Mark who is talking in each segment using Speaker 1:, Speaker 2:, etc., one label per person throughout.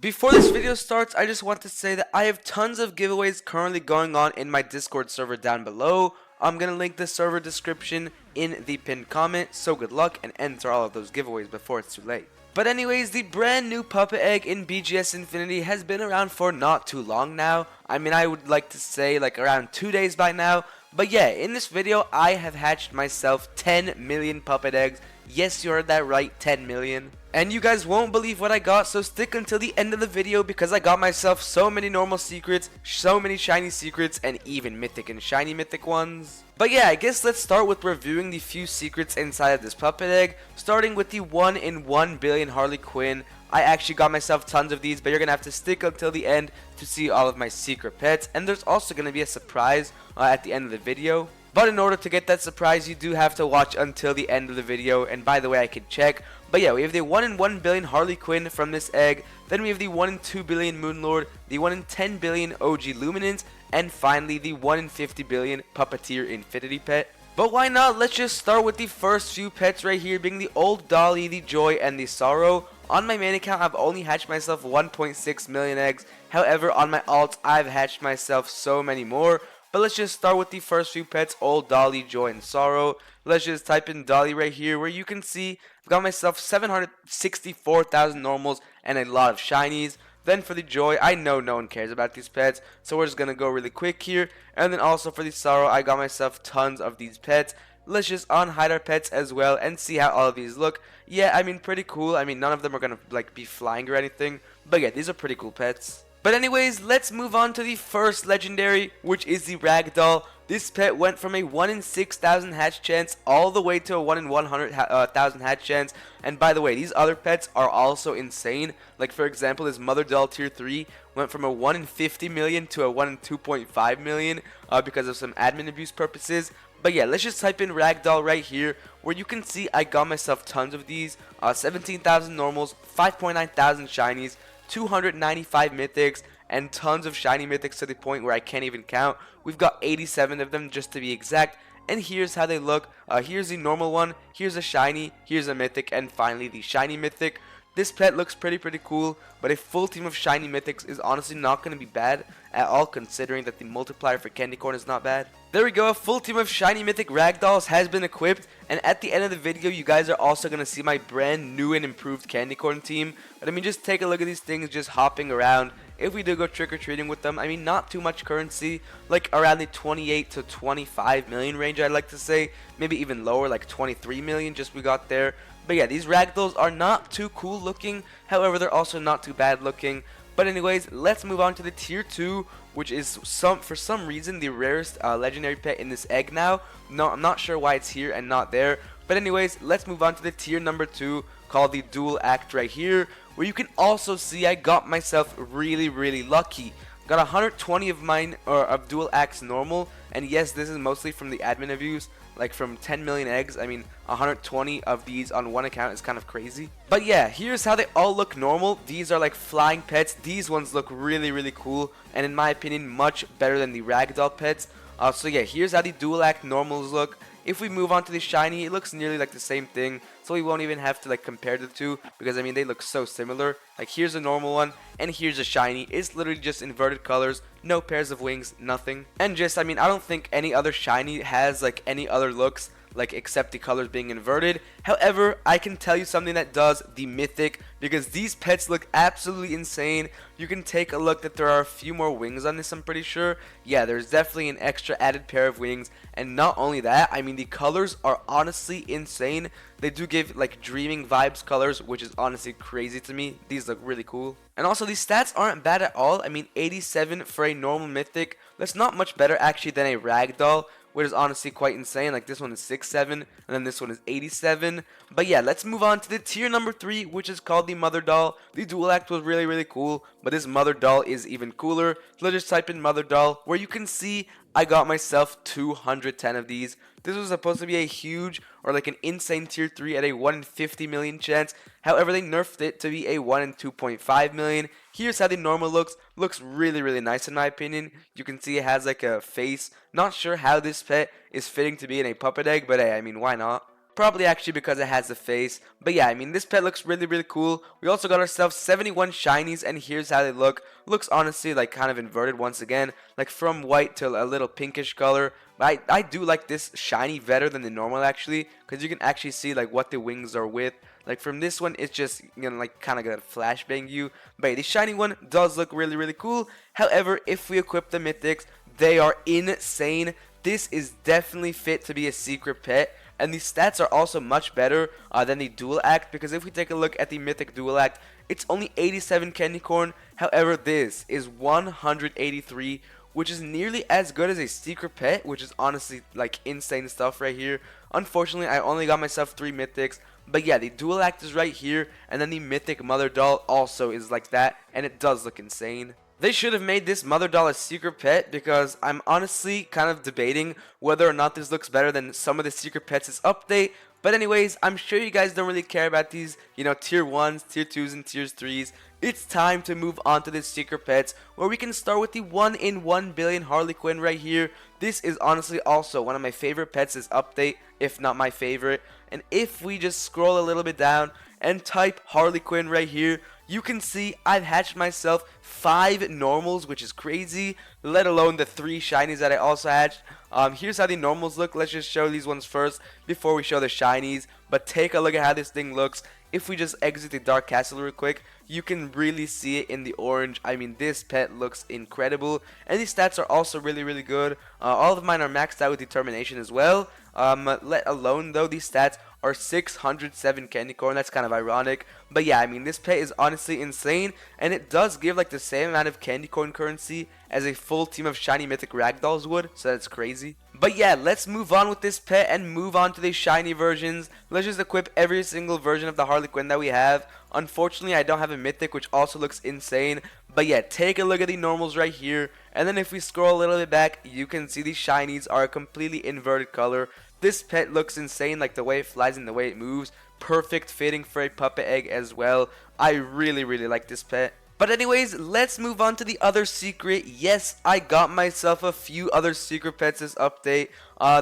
Speaker 1: Before this video starts, I just want to say that I have tons of giveaways currently going on in my Discord server down below. I'm going to link the server description in the pinned comment, so good luck and enter all of those giveaways before it's too late. But anyways, the brand new puppet egg in BGS Infinity has been around for not too long now. I mean, I would like to say like around 2 days by now. But yeah, in this video, I have hatched myself 10 million puppet eggs. Yes, you heard that right, 10 million. And you guys won't believe what I got, so stick until the end of the video because I got myself so many normal secrets, so many shiny secrets, and even mythic and shiny mythic ones. But yeah, I guess let's start with reviewing the few secrets inside of this puppet egg, starting with the 1 in 1 billion Harley Quinn. I actually got myself tons of these, but you're going to have to stick until the end to see all of my secret pets, and there's also going to be a surprise at the end of the video. But in order to get that surprise, you do have to watch until the end of the video, and by the way, I can check. But yeah, we have the 1 in 1 billion Harley Quinn from this egg, then we have the 1 in 2 billion Moonlord, the 1 in 10 billion OG Luminance, and finally the 1 in 50 billion Puppeteer Infinity Pet. But why not? Let's just start with the first few pets right here, being the Old Dolly, the Joy, and the Sorrow. On my main account, I've only hatched myself 1.6 million eggs. However, on my alts, I've hatched myself so many more. But let's just start with the first few pets, Old Dolly, Joy, and Sorrow. Let's just type in Dolly right here, where you can see I've got myself 764,000 normals and a lot of shinies. Then for the Joy, I know no one cares about these pets, so we're just going to go really quick here. And then also for the Sorrow, I got myself tons of these pets. Let's just unhide our pets as well and see how all of these look. Yeah, I mean, pretty cool. I mean, none of them are going to like be flying or anything. But yeah, these are pretty cool pets. But anyways, let's move on to the first legendary, which is the ragdoll. This pet went from a 1 in 6,000 hatch chance all the way to a 1 in 100,000 hatch chance. And by the way, these other pets are also insane. Like for example, this mother doll tier 3 went from a 1 in 50 million to a 1 in 2.5 million because of some admin abuse purposes. But yeah, let's just type in ragdoll right here, where you can see I got myself tons of these. 17,000 normals, 5.9 thousand shinies, 295 mythics, and tons of shiny mythics to the point where I can't even count. We've got 87 of them just to be exact, and here's how they look. Here's the normal one, here's a shiny, here's a mythic, and finally the shiny mythic. This pet looks pretty cool, but a full team of shiny mythics is honestly not going to be bad at all, considering that the multiplier for candy corn is not bad. There we go, a full team of shiny mythic ragdolls has been equipped, and at the end of the video you guys are also going to see my brand new and improved candy corn team. But I mean, just take a look at these things just hopping around. If we do go trick-or-treating with them, I mean, not too much currency, like around the 28 to 25 million range, I'd like to say. Maybe even lower, like 23 million just we got there. But yeah, these ragdolls are not too cool looking, however, they're also not too bad looking. But anyways, let's move on to the tier 2, which is for some reason the rarest legendary pet in this egg now. No, I'm not sure why it's here and not there. But anyways, let's move on to the tier number 2, called the Dual Act right here, where you can also see I got myself really lucky. Got 120 of mine of Dual Acts normal, and yes, this is mostly from the admin abuse, like from 10 million eggs. I mean, 120 of these on one account is kind of crazy. But yeah, here's how they all look normal. These are like flying pets. These ones look really cool, and in my opinion, much better than the ragdoll pets. So yeah, here's how the Dual Act normals look. If we move on to the shiny, it looks nearly like the same thing, so we won't even have to like compare the two, because I mean they look so similar. Like here's a normal one and here's a shiny. It's literally just inverted colors, no pairs of wings, nothing. And just, I mean, I don't think any other shiny has like any other looks, like except the colors being inverted. However, I can tell you something that does, the mythic, because these pets look absolutely insane. You can take a look that there are a few more wings on this, I'm pretty sure. Yeah, there's definitely an extra added pair of wings, and not only that, I mean the colors are honestly insane. They do give like dreaming vibes colors, which is honestly crazy to me. These look really cool. And also these stats aren't bad at all. I mean 87 for a normal mythic, that's not much better actually than a ragdoll, which is honestly quite insane. Like this one is 67, and then this one is 87. But yeah, let's move on to the tier number 3, which is called the Mother Doll. The Dual Act was really cool, but this Mother Doll is even cooler. So let's just type in Mother Doll, where you can see I got myself 210 of these. This was supposed to be a huge or like an insane tier 3 at a 1 in 50 million chance. However, they nerfed it to be a 1 in 2.5 million. Here's how the normal looks. Looks really nice in my opinion. You can see it has like a face. Not sure how this pet is fitting to be in a puppet egg, but hey, I mean, why not? Probably actually because it has a face. But yeah, I mean, this pet looks really, really cool. We also got ourselves 71 shinies, and here's how they look. Looks honestly like kind of inverted once again, like from white to a little pinkish color. But I do like this shiny better than the normal actually, because you can actually see like what the wings are with. Like from this one, it's just, you know, like kind of gonna flashbang you. But yeah, the shiny one does look really, really cool. However, if we equip the mythics, they are insane. This is definitely fit to be a secret pet. And the stats are also much better than the dual act, because if we take a look at the mythic dual act, it's only 87 candy corn. However, this is 183, which is nearly as good as a secret pet, which is honestly like insane stuff right here. Unfortunately, I only got myself 3 mythics, but yeah, the dual act is right here, and then the mythic mother doll also is like that, and it does look insane. They should have made this mother doll a secret pet, because I'm honestly kind of debating whether or not this looks better than some of the secret pets this update. But anyways, I'm sure you guys don't really care about these, you know, tier 1s, tier 2s, and tier 3s. It's time to move on to the secret pets, where we can start with the 1 in 1 billion Harley Quinn right here. This is honestly also one of my favorite pets this update, if not my favorite. And if we just scroll a little bit down and type Harley Quinn right here, you can see I've hatched myself 5 normals, which is crazy, let alone the 3 shinies that I also hatched. Here's how the normals look. Let's just show these ones first before we show the shinies. But take a look at how this thing looks. If we just exit the Dark Castle real quick, you can really see it in the orange. I mean, this pet looks incredible. And these stats are also really, really good. All of mine are maxed out with determination as well. Let alone, though, these stats are 607 candy corn. That's kind of ironic. But yeah, I mean, this pet is honestly insane. And it does give like the same amount of candy corn currency as a full team of shiny mythic ragdolls would. So that's crazy. But yeah, let's move on with this pet and move on to the shiny versions. Let's just equip every single version of the Harley Quinn that we have. Unfortunately, I don't have a mythic, which also looks insane. But yeah, take a look at the normals right here. And then if we scroll a little bit back, you can see the shinies are a completely inverted color. This pet looks insane, like the way it flies and the way it moves. Perfect fitting for a puppet egg as well. I really, really like this pet. But anyways, let's move on to the other secret. Yes, I got myself a few other secret pets this update.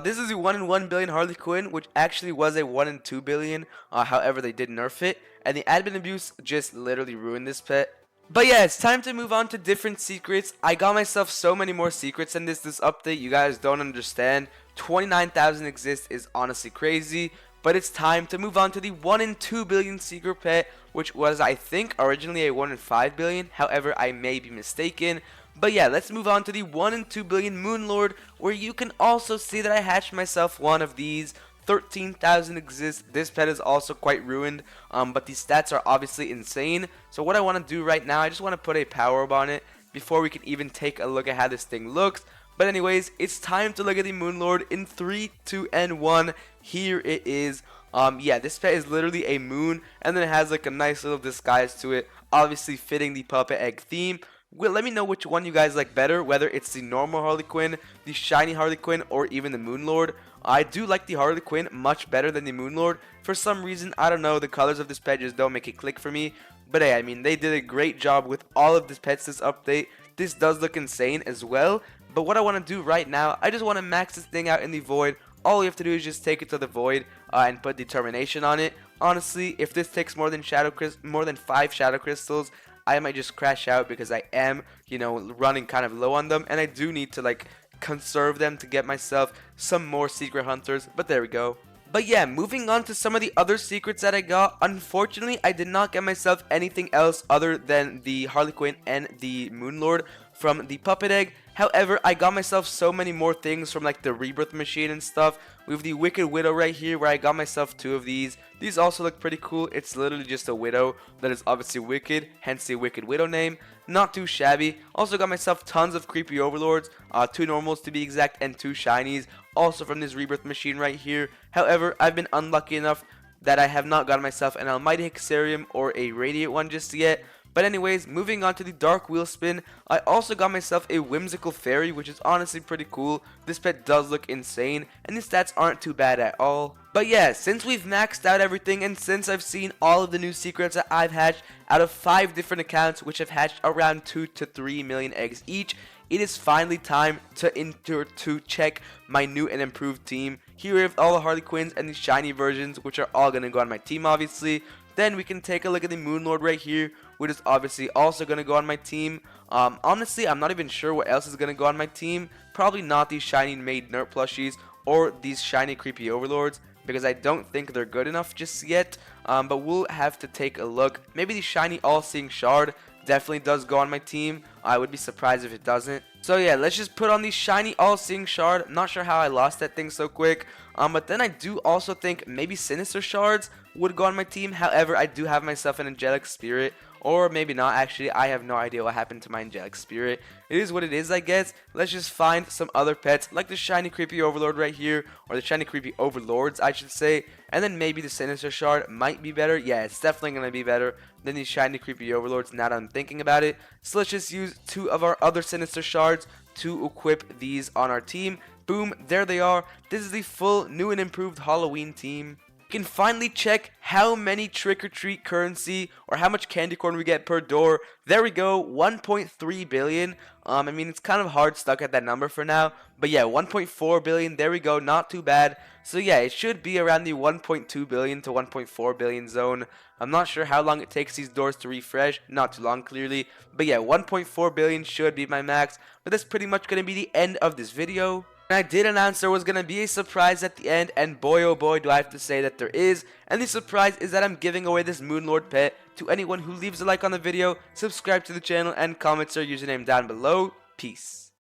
Speaker 1: This is a 1 in 1 billion Harley Quinn, which actually was a 1 in 2 billion. However, they did nerf it. And the admin abuse just literally ruined this pet. But yeah, it's time to move on to different secrets. I got myself so many more secrets in this update. You guys don't understand. 29,000 exist is honestly crazy. But it's time to move on to the 1 in 2 billion secret pet, which was, I think, originally a 1 in 5 billion. However, I may be mistaken. But yeah, let's move on to the 1 in 2 billion Moon Lord, where you can also see that I hatched myself one of these. 13,000 exists. This pet is also quite ruined, but the stats are obviously insane. So what I want to do right now, I just want to put a power up on it before we can even take a look at how this thing looks. But anyways, it's time to look at the Moon Lord in 3, 2, and 1. Here it is. Yeah, this pet is literally a moon, and then it has like a nice little disguise to it, obviously fitting the puppet egg theme. Well, let me know which one you guys like better, whether it's the normal Harley Quinn, the shiny Harley Quinn, or even the Moon Lord. I do like the Harley Quinn much better than the Moon Lord. For some reason, I don't know, the colors of this pet just don't make it click for me. But hey, I mean, they did a great job with all of the pets this update. This does look insane as well. But what I want to do right now, I just want to max this thing out in the void. All we have to do is just take it to the void and put determination on it. Honestly, if this takes more than 5 shadow crystals, I might just crash out, because I am, you know, running kind of low on them, and I do need to like conserve them to get myself some more secret hunters. But there we go. But yeah, moving on to some of the other secrets that I got. Unfortunately, I did not get myself anything else other than the Harley Quinn and the Moon Lord from the puppet egg. However, I got myself so many more things from like the rebirth machine and stuff. We have the Wicked Widow right here, where I got myself 2 of these. These also look pretty cool. It's literally just a widow that is obviously wicked, hence the Wicked Widow name. Not too shabby. Also got myself tons of creepy overlords, 2 normals to be exact, and 2 shinies, also from this rebirth machine right here. However, I've been unlucky enough that I have not gotten myself an Almighty Hexarium or a Radiant one just yet. But anyways, moving on to the Dark Wheel Spin, I also got myself a Whimsical Fairy, which is honestly pretty cool. This pet does look insane, and the stats aren't too bad at all. But yeah, since we've maxed out everything, and since I've seen all of the new secrets that I've hatched out of 5 different accounts, which have hatched around 2 to 3 million eggs each, it is finally time to check my new and improved team. Here we have all the Harley Quinns and the shiny versions, which are all going to go on my team, obviously. Then we can take a look at the Moonlord right here, which is obviously also going to go on my team. Honestly, I'm not even sure what else is going to go on my team. Probably not these shiny made Nerd plushies or these shiny creepy overlords, because I don't think they're good enough just yet. But we'll have to take a look. Maybe the shiny all-seeing shard definitely does go on my team. I would be surprised if it doesn't. So yeah, let's just put on the shiny all-seeing shard. I'm not sure how I lost that thing so quick. But then I do also think maybe sinister shards would go on my team. However, I do have myself an angelic spirit. Or maybe not, actually. I have no idea what happened to my angelic spirit. It is what it is, I guess. Let's just find some other pets, like the shiny creepy overlord right here, or the shiny creepy overlords, I should say. And then maybe the sinister shard might be better. Yeah, it's definitely going to be better than these shiny creepy overlords now that I'm thinking about it. So let's just use 2 of our other sinister shards to equip these on our team. Boom, there they are. This is the full new and improved Halloween team. You can finally check how many trick-or-treat currency or how much candy corn we get per door. There we go, 1.3 billion. I mean, it's kind of hard stuck at that number for now. But yeah, 1.4 billion, there we go, not too bad. So yeah, it should be around the 1.2 billion to 1.4 billion zone. I'm not sure how long it takes these doors to refresh. Not too long, clearly. But yeah, 1.4 billion should be my max. But that's pretty much going to be the end of this video. And I did announce there was going to be a surprise at the end, and boy oh boy do I have to say that there is. And the surprise is that I'm giving away this Moonlord pet to anyone who leaves a like on the video, subscribe to the channel, and comments their username down below. Peace.